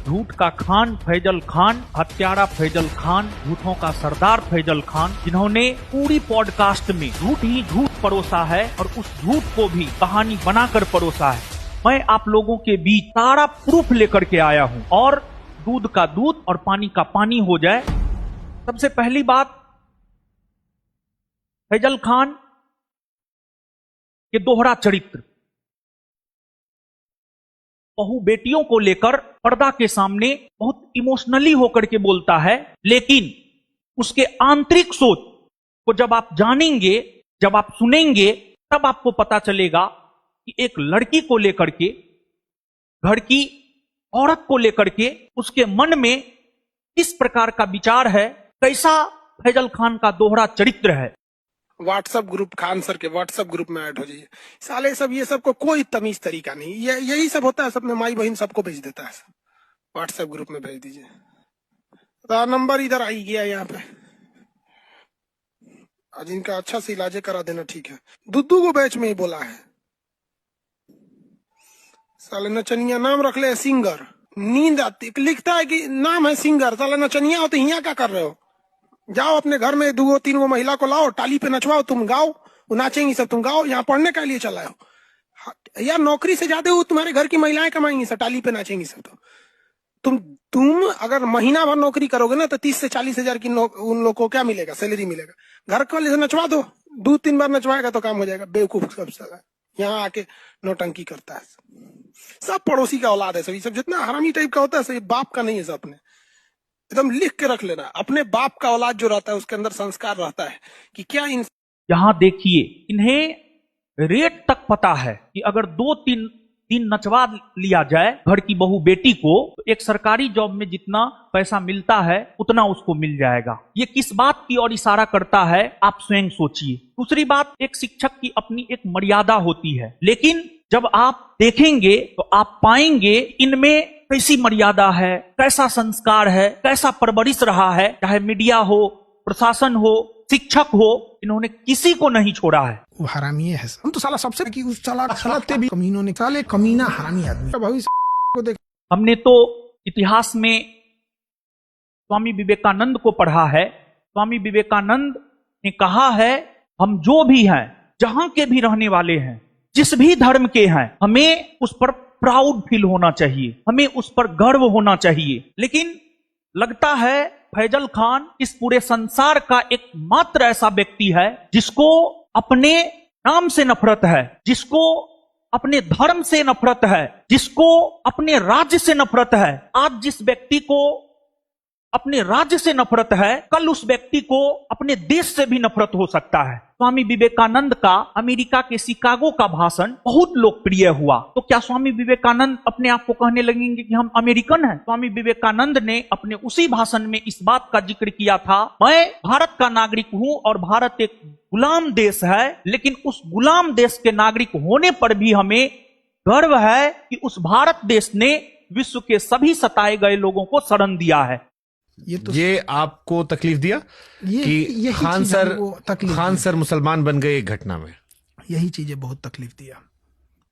झूठ का खान फैजल खान, हत्यारा फैजल खान, झूठों का सरदार फैजल खान, जिन्होंने पूरी पॉडकास्ट में झूठ ही झूठ परोसा है और उस झूठ को भी कहानी बनाकर परोसा है। मैं आप लोगों के बीच सारा प्रूफ लेकर के आया हूं और दूध का दूध और पानी का पानी हो जाए। सबसे पहली बात, फैजल खान के दोहरा चरित्र, बहू बेटियों को लेकर पर्दा के सामने बहुत इमोशनली होकर के बोलता है, लेकिन उसके आंतरिक सोच को जब आप जानेंगे, जब आप सुनेंगे, तब आपको पता चलेगा कि एक लड़की को लेकर के, घर की औरत को लेकर के उसके मन में किस प्रकार का विचार है, कैसा फैजल खान का दोहरा चरित्र है। व्हाट्सएप ग्रुप, खान सर के व्हाट्सएप ग्रुप में ऐड हो जाइए। साले सब ये सब को कोई तमीज तरीका नहीं, यही सब होता है। सब में माई बहन सबको भेज देता है, व्हाट्सएप ग्रुप में भेज दीजिए। तो नंबर इधर आई गया यहाँ पे, आज इनका अच्छा से इलाज करा देना। ठीक है, दुद्दू को बैच में ही बोला है। साले नचनिया नाम रख ले सिंगर, नींद आती, लिखता है कि नाम है सिंगर, साले नचनिया हो तो यहाँ क्या कर रहे हो? जाओ अपने घर में 2-3 गो महिला को लाओ, टाली पे नचवाओ, तुम गाओ, वो नाचेंगी सब, तुम गाओ। यहाँ पढ़ने के लिए चला हो यार, नौकरी से ज्यादा हो तुम्हारे घर की महिलाएं कमाएंगी सब, टाली पे नाचेंगी सब। तो तुम अगर महीना भर नौकरी करोगे ना तो 30 से 40 हजार की उन लोगों को क्या मिलेगा? सैलरी मिलेगा। घर वाले से नचवा दो, 2-3 बार नचवाएगा तो काम हो जाएगा। बेवकूफ सब साला यहाँ आके नौटंकी करता है। सब पड़ोसी का औलाद है, सभी सब जितना हरामी टाइप का होता है, सही बाप का नहीं है। सब अपने एकदम लिख के रख लेना, अपने बाप का औलाद जो रहता है उसके अंदर संस्कार रहता है कि क्या इन। यहां देखिए, इन्हें रेट तक पता है कि अगर 2-3 दिन नचवा लिया जाए घर की बहू बेटी को, तो एक सरकारी जॉब में जितना पैसा मिलता है उतना उसको मिल जाएगा। ये किस बात की ओर इशारा करता है, आप स्वयं सोचिए। दूसरी बात, एक शिक्षक की अपनी एक मर्यादा होती है, लेकिन जब आप देखेंगे तो आप पाएंगे इनमें कैसी मर्यादा है, कैसा संस्कार है, कैसा परवरिश रहा है। चाहे मीडिया हो, प्रशासन हो, शिक्षक हो, इन्होंने किसी को नहीं छोड़ा है। वो हरामी है। हम तो साला सबसे कि उस साला चलाते भी कमीनों ने, साले कमीना हरामी आदमी भविष्य को देख। हमने तो इतिहास में स्वामी विवेकानंद को पढ़ा है। स्वामी विवेकानंद ने कहा है, हम जो भी हैं, जहां के भी रहने वाले हैं, जिस भी धर्म के हैं, हमें उस पर प्राउड फील होना चाहिए, हमें उस पर गर्व होना चाहिए। लेकिन लगता है फैजल खान इस पूरे संसार का एकमात्र ऐसा व्यक्ति है जिसको अपने नाम से नफरत है, जिसको अपने धर्म से नफरत है, जिसको अपने राज्य से नफरत है। आज जिस व्यक्ति को अपने राज्य से नफरत है, कल उस व्यक्ति को अपने देश से भी नफरत हो सकता है। स्वामी विवेकानंद का अमेरिका के शिकागो का भाषण बहुत लोकप्रिय हुआ। तो क्या स्वामी विवेकानंद अपने आप को कहने लगेंगे कि हम अमेरिकन हैं? स्वामी विवेकानंद ने अपने उसी भाषण में इस बात का जिक्र किया था, मैं भारत का नागरिक हूं और भारत एक गुलाम देश है, लेकिन उस गुलाम देश के नागरिक होने पर भी हमें गर्व है कि उस भारत देश ने विश्व के सभी सताए गए लोगों को शरण दिया है। ये आपको तकलीफ दिया कि खान सर मुसलमान बन गए एक घटना में? यही चीजें बहुत तकलीफ दिया।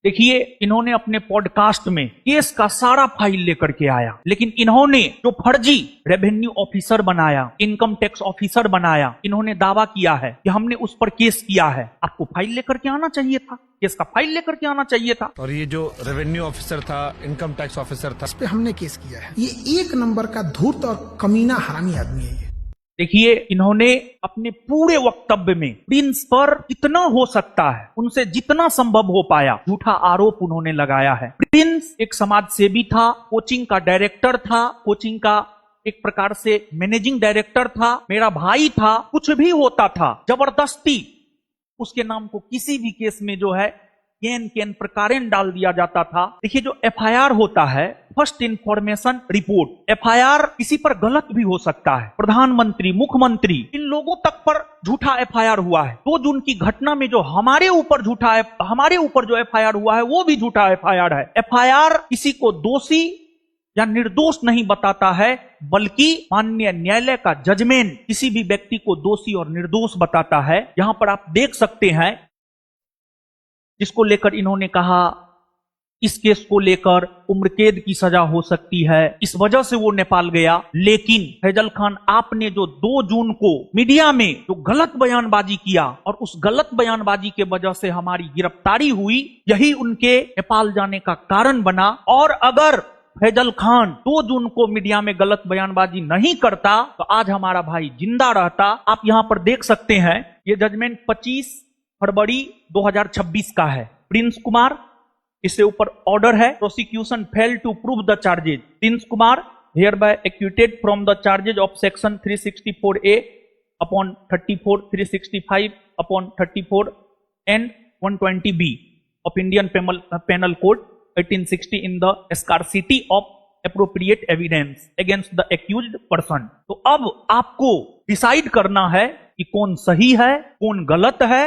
देखिए, इन्होंने अपने पॉडकास्ट में केस का सारा फाइल लेकर के आया, लेकिन इन्होंने जो फर्जी रेवेन्यू ऑफिसर बनाया, इनकम टैक्स ऑफिसर बनाया, इन्होंने दावा किया है कि हमने उस पर केस किया है। आपको फाइल लेकर के आना चाहिए था, केस का फाइल लेकर के आना चाहिए था। और ये जो रेवेन्यू ऑफिसर था, इनकम टैक्स ऑफिसर था, इस पे हमने केस किया है। ये 1 नंबर का धूर्त और कमीना हरामी आदमी है। ये देखिए, इन्होंने अपने पूरे वक्तव्य में प्रिंस पर जितना हो सकता है, उनसे जितना संभव हो पाया, झूठा आरोप उन्होंने लगाया है। प्रिंस एक समाज सेवी था, कोचिंग का डायरेक्टर था, कोचिंग का एक प्रकार से मैनेजिंग डायरेक्टर था, मेरा भाई था, कुछ भी होता था, जबरदस्ती उसके नाम को किसी भी केस में जो है केन प्रकारेण डाल दिया जाता था। देखिए, जो एफआईआर होता है, फर्स्ट इंफॉर्मेशन रिपोर्ट, एफआईआर किसी पर गलत भी हो सकता है। प्रधानमंत्री, मुख्यमंत्री, इन लोगों तक पर झूठा एफआईआर हुआ है। 2 जून की घटना में जो हमारे ऊपर जो एफआईआर हुआ है वो भी झूठा एफआईआर है। एफआईआर किसी को दोषी या निर्दोष नहीं बताता है, बल्कि माननीय न्यायालय का जजमेंट किसी भी व्यक्ति को दोषी और निर्दोष बताता है। यहां पर आप देख सकते हैं, जिसको लेकर इन्होंने कहा इस केस को लेकर उम्र कैद की सजा हो सकती है, इस वजह से वो नेपाल गया। लेकिन फैजल खान, आपने जो 2 जून को मीडिया में जो गलत बयानबाजी किया और उस गलत बयानबाजी के वजह से हमारी गिरफ्तारी हुई, यही उनके नेपाल जाने का कारण बना। और अगर फैजल खान 2 जून को मीडिया में गलत बयानबाजी नहीं करता तो आज हमारा भाई जिंदा रहता। आप यहां पर देख सकते हैं, ये जजमेंट 25 फरवरी 2026 का है। प्रिंस कुमार, इससे ऊपर ऑर्डर है, prosecution fail to prove the charges. Prince Kumar hereby acquitted from the charges of section 364A upon 34, 365 upon 34 and 120B of Indian penal code 1860 in the scarcity of appropriate evidence against the accused person। तो अब आपको decide करना है कि कौन सही है, कौन गलत है।